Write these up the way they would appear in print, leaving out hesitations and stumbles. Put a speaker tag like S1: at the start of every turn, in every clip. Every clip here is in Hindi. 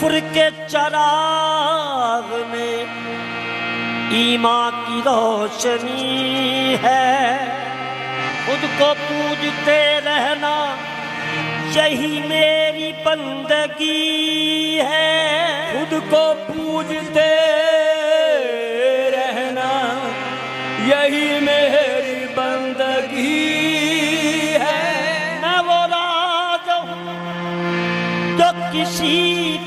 S1: कुफ्र के चराग में ईमान की रोशनी है। खुद को पूजते रहना यही मेरी बंदगी है।
S2: खुद को पूजते रहना यही मेरी बंदगी है।
S1: मैं वो राज हूँ जो किसी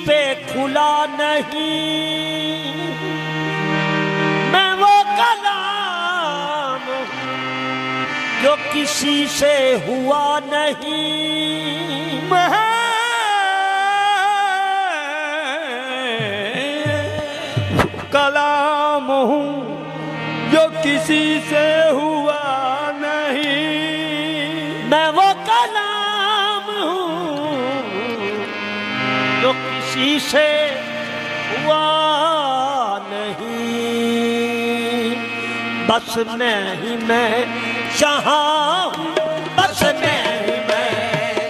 S1: पे खुला नहीं। मैं वो कलाम जो किसी से हुआ नहीं।
S2: मैं कलाम हूँ जो किसी से हुआ नहीं।
S1: मैं वो कलाम हूँ जो किसी से हुआ नहीं। बस मैं ही मैं यहाँ हूँ, बस मैं ही मैं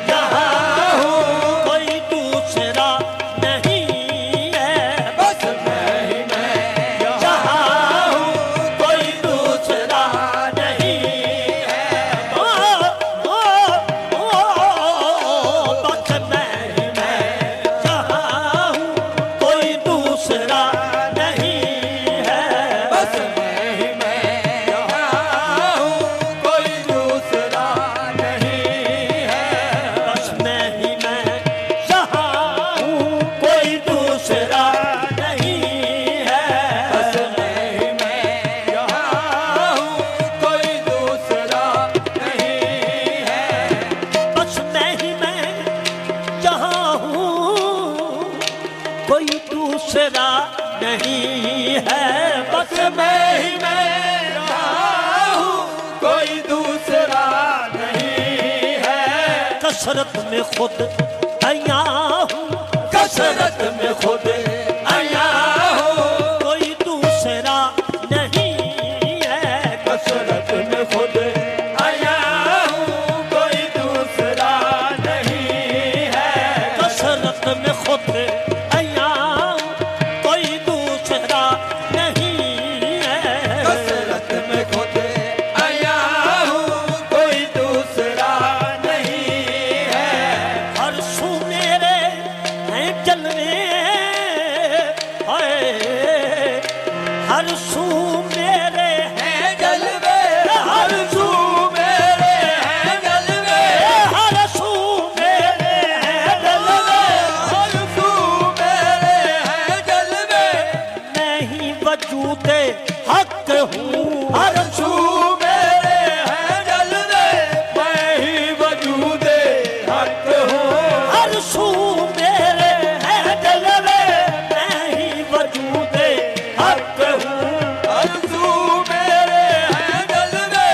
S1: यहाँ हूँ, कोई दूसरा नहीं है।
S2: बस मैं ही मैं
S1: यहाँ हूँ, कोई दूसरा नहीं है। ओ, ओ, ओ, बस मैं ही मैं यहाँ हूँ, कोई दूसरा नहीं है।
S2: बस मैं ही मैं यहाँ हूँ, कोई दूसरा नहीं है।
S1: बस मैं ही मैं यहाँ हूँ, कोई दूसरा नहीं है।
S2: बस मैं ही मैं यहाँ हूँ, कोई दूसरा नहीं है।
S1: बस मैं ही मैं यहाँ हूँ, कोई दूसरा नहीं है। बस मैं ही मैं
S2: यहाँ हूँ, कोई दूसरा नहीं है।
S1: कसरत में खुद आया हूँ,
S2: कसरत में खुद आया हूँ,
S1: कोई दूसरा नहीं है।
S2: कसरत में खुद आया हूँ, कोई दूसरा नहीं है।
S1: कसरत में खुद आया हूँ, कोई दूसरा नहीं है।
S2: कसरत में खुद आया हूँ, कोई दूसरा नहीं है।
S1: हर सू मेरे हैं जलवे, हाय हर सू मेरे हैं
S2: जलवे हर सू मेरे हैं जलवे।
S1: हर सू मेरे हैं जलवे।
S2: हर सू मेरे हैं जलवे।
S1: मैं ही वजूद हक हूँ।
S2: हर सू मेरे हैं जलवे। मैं ही वजूदे हक हूँ।
S1: हर सू मेरे हैं जलवे, मैं ही वजूद हक हूँ।
S2: हर सू मेरे हैं जलवे।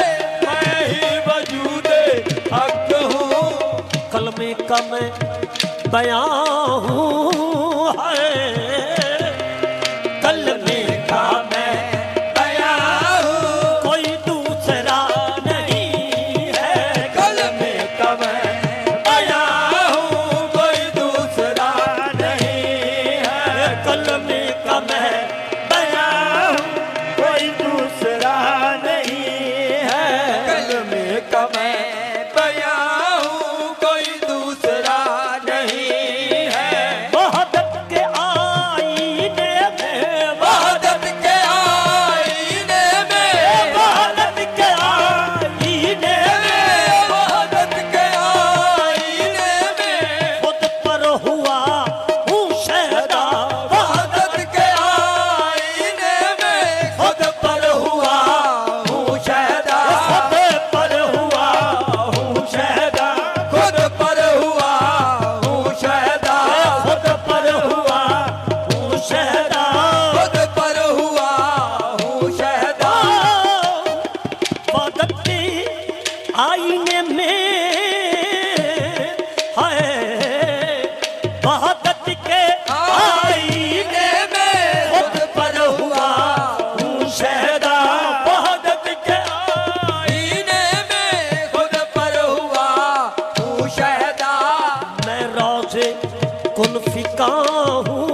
S2: मैं ही वजूदे हक हूँ।
S1: कलमे का मैं बयां हूँ, हाय कलमे का मैं
S2: बयां हूँ,
S1: कोई दूसरा नहीं है।
S2: कलमे का मैं बयां हूँ, कोई दूसरा नहीं है।
S1: कलमे का मैं बयां हूँ, कोई दूसरा नहीं है।
S2: कलमे का मैं बयां हूँ, कोई दूसरा नहीं है।
S1: वहदत के आईने में,
S2: वहदत के आईने में,
S1: वहदत के आईने में,
S2: वहदत के आईने में,
S1: खुद पर हुआ हूँ शहदा।
S2: वहदत के आईने में, खुद पर हुआ हूँ शहदा।
S1: खुद पर हुआ हूँ शहदा।
S2: खुद पर हुआ हूँ शहदा।
S1: खुद पर हुआ हूँ शहदा।
S2: खुद पर हुआ हूँ शहदा।
S1: वहदत के आईने में, हाय वहदत के आईने में, खुद पर हुआ हूँ शहदा। वहदत के
S2: आईने में, खुद पर हुआ हूँ शहदा।
S1: मैं रोज़े कुन फिका हूँ,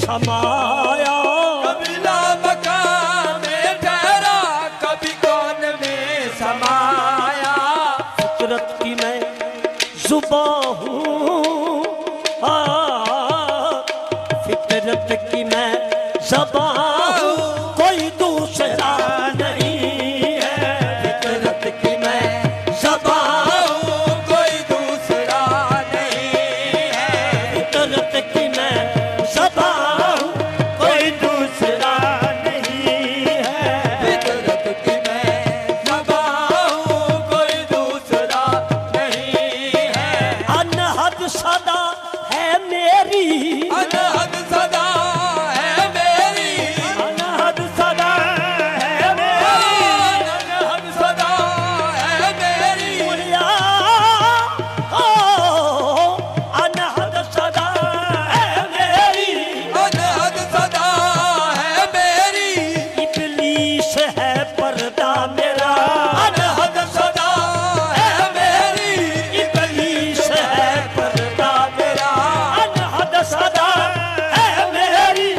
S1: समाया,
S2: कभी लामकाम में ठहरा, कभी कौन में समाया।
S1: फितरत की मैं जुबां हूँ, फितरत की मैं ज़बां हूँ, कोई दूसरा नहीं है। फितरत की मैं ज़बां हूँ,
S2: कोई दूसरा नहीं है।
S1: फितरत की मैं ज़बां हूँ, कोई दूसरा नहीं है।
S2: फितरत की मैं ज़बां हूँ, कोई दूसरा नहीं है।
S1: अनहद सदा है मेरी,
S2: अनहद सदा है मेरी,
S1: अनहद सदा है मेरी,
S2: अनहद सदा है मेरी।
S1: मुलिया ओ अनहद सदा है मेरी,
S2: अनहद सदा है मेरी,
S1: इब्लीस है पर्दा मेरा।
S2: अनहद सदा है मेरी,
S1: इब्लीस है पर्दा मेरा, अनहद सदा है मेरी,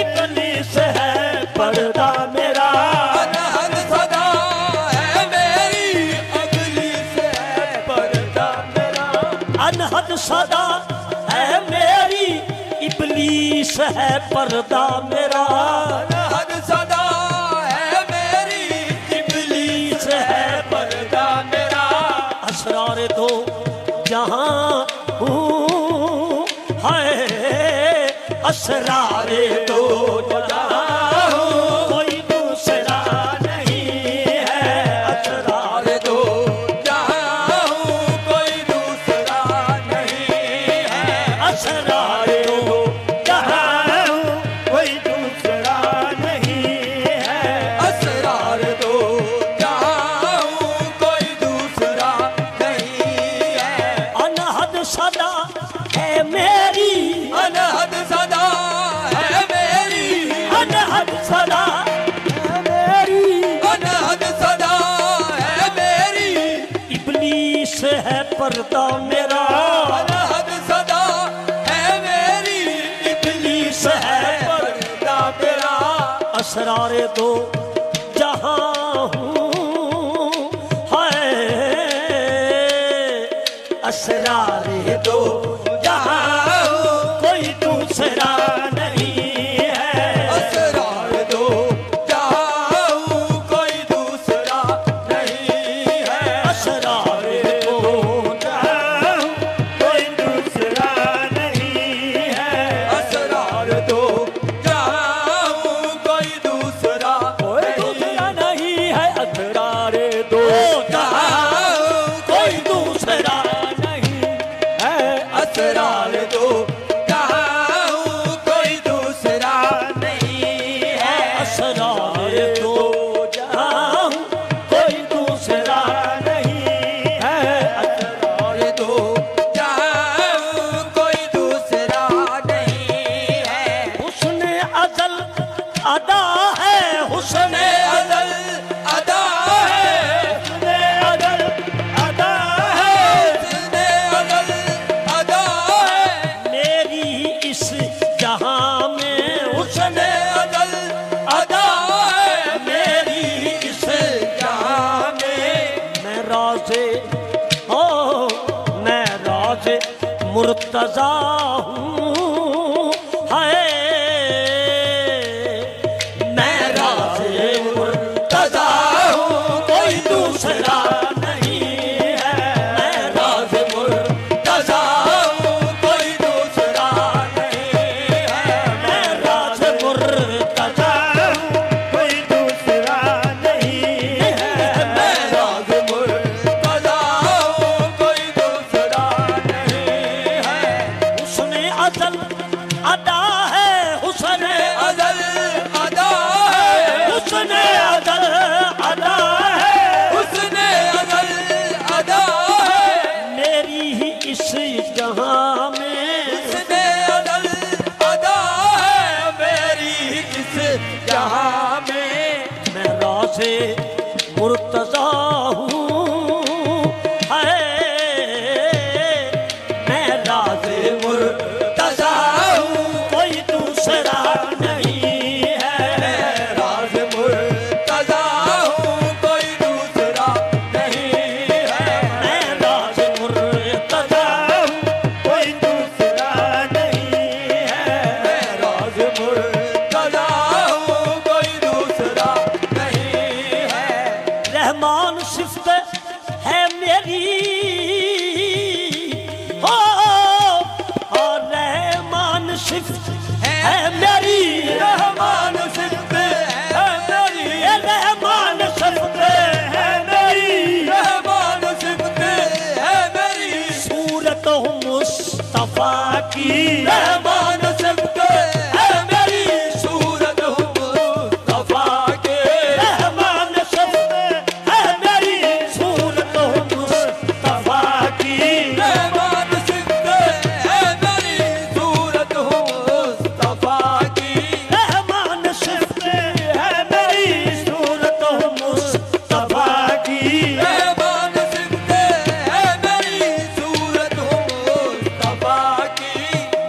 S1: इब्लीस है पर्दा मेरा।
S2: अनहद सदा है मेरी, इब्लीस है पर्दा मेरा।
S1: अनहद सदा है मेरी, इब्लीस है पर्दा मेरा।
S2: अनहद सदा है मेरी,
S1: इब्लीस है
S2: पर्दा मेरा।
S1: असरार दो जहां हूँ, है असरार दो जहां हूँ, कोई दूसरा नहीं है। असरार
S2: दो जहां हूँ, कोई दूसरा नहीं है।
S1: असरार दो जहां हूँ, कोई दूसरा नहीं है।
S2: असरार दो जहां हूँ, कोई दूसरा नहीं है।
S1: अनहद सदा है मेरी,
S2: अनहद सदा है मेरी,
S1: अनहद सदा है मेरी,
S2: अनहद सदा है मेरी।
S1: इब्लीस है पर्दा मेरा।
S2: अनहद सदा है मेरी,
S1: इब्लीस है
S2: पर्दा मेरा।
S1: असरार दो जहां हूँ, है असरार दो जहां हूँ, कोई दूसरा नहीं है।
S2: असरार दो जहां हूँ, कोई दूसरा नहीं है।
S1: असरार दो जहां हूँ, कोई दूसरा नहीं है।
S2: असरार दो जहां हूँ, कोई दूसरा
S1: कोई दूसरा नहीं है। असरार दो जहां हूँ, कोई दूसरा नहीं है।
S2: असरार दो जहां हूँ, कोई दूसरा नहीं है।
S1: असरार दो जहां हूँ, कोई दूसरा नहीं है।
S2: असरार दो जहां हूँ, कोई दूसरा नहीं है।
S1: हुस्न अज़ल अदा है, हुस्न
S2: अज़ल अदा है,
S1: हुस्न अज़ल अदा है,
S2: हुस्न अज़ल अदा है।
S1: मेरी इस जहां में हुस्न
S2: अज़ल अदा है,
S1: मेरी इस
S2: जहां में।
S1: मैं राज़े ओ मैं राज़े मुर्तज़ा हूँ, है मैं राज़े मुर्तज़ा हूँ, कोई दूसरा नहीं है। मैं राज़े मुर्तज़ा हूँ, कोई दूसरा नहीं है। मैं राज़े मुर्तज़ा हूँ, कोई दूसरा नहीं है। मैं
S2: राज़ मुर्तज़ा हूँ, कोई दूसरा नहीं है।
S1: हुस्न अज़ल अदा है, हुस्न
S2: अज़ल अदा है,
S1: हुस्न अज़ल अदा है,
S2: हुस्न अज़ल अदा है।
S1: मेरी ही इस जहां में
S2: हुस्न अज़ल अदा है, मेरी इस जहां में।
S1: मैं राज़े मुर्तज़ा हूँ, है मैं राज़े मुर्तज़ा हूँ, कोई दूसरा नहीं है।
S2: राज मुर्तजा हूँ कोई दूसरा नहीं है।
S1: मैं राज मुर्तजा हूँ,
S2: कोई दूसरा नहीं है। राज मुर्तजा हूँ कोई दूसरा नहीं है।
S1: रहमान सिफ्त है मेरी हो, और रहमान सिफ्त है मेरी।
S2: रहमान सिफ्त है मेरी।
S1: ये रहमान सिफ्त है मेरी।
S2: रहमान सिफ्त है मेरी।
S1: सूरत हूँ मुस्तफा की।
S2: रहमान सिफ्त है मेरी। सूरत हूँ मुस्तफा के।
S1: रहमान सिफ्त है मेरी, सूरत हूँ मुस्तफा की।
S2: रहमान सिफ्त है मेरी। सूरत हूँ मुस्तफा की।
S1: रहमान सिफ्त है मेरी, सूरत हूँ मुस्तफा की।
S2: रहमान सिफ्त है मेरी। सूरत हूँ मुस्तफा की।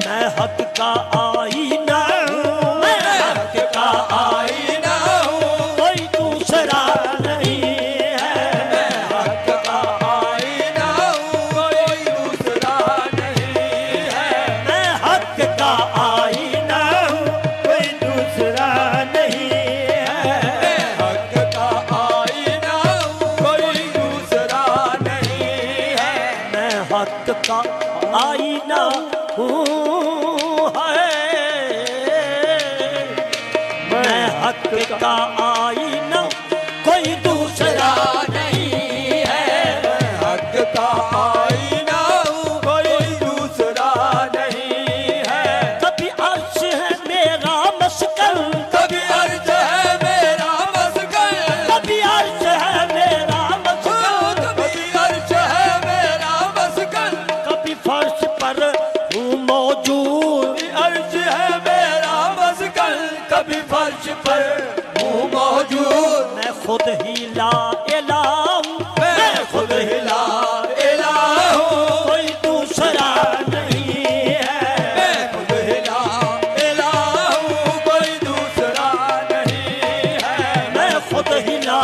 S1: मैं हक का आईना हूँ, मैं हक का
S2: आईना हूँ
S1: कोई दूसरा नहीं है।
S2: हक का आईना हूँ कोई दूसरा नहीं है।
S1: मैं हक का आईना हूँ,
S2: कोई दूसरा नहीं है। हक का आईना हूँ कोई दूसरा नहीं है।
S1: मैं हक का आईना हूँ मैं हक का आईना, कोई दूसरा नहीं है।
S2: हक का आईना हूँ कोई दूसरा नहीं है।
S1: कभी अर्श है मेरा मस्कन,
S2: कभी अर्ज है मेरा मस्कन।
S1: कभी अर्श है मेरा मस्कन,
S2: कभी अर्ज है मेरा मस्कन।
S1: कभी फर्श पर हूँ मौजूद।
S2: अर्ज है मेरा मस्कन। कभी फर्श पर हूँ मौजूद।
S1: मैं खुद ही ला इलाहा हूँ,
S2: मैं खुद हिला इलाह हूँ
S1: कोई दूसरा नहीं है।
S2: मैं खुद हिला इलाह हूँ कोई दूसरा नहीं है।
S1: मैं खुद ही ला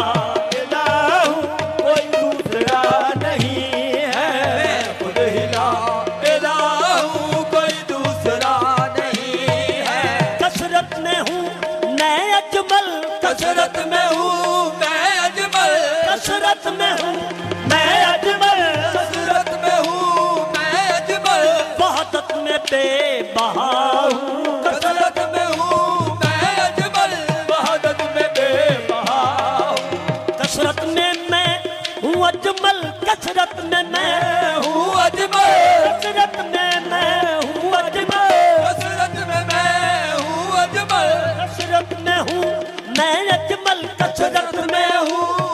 S2: इलाह हूँ कोई दूसरा नहीं है। मैं खुद हिला इलाह हूँ कोई दूसरा नहीं है।
S1: कसरत में हूँ मैं अजमल,
S2: कसरत में हूँ मैं अजमल।
S1: कसरत में हूँ मैं अजमल,
S2: कसरत में हूँ मैं अजमल।
S1: वहदत में बेबहा हूँ।
S2: कसरत में हूँ मैं अजमल। वहदत में बेबहा हूँ।
S1: कसरत में मैं हूँ अजमल, कसरत में मैं
S2: हूँ अजमल।
S1: कसरत में मैं हूँ अजमल,
S2: कसरत में मैं हूँ अजमल।
S1: कसरत में हूँ मैं अजमल, कसरत में हूँ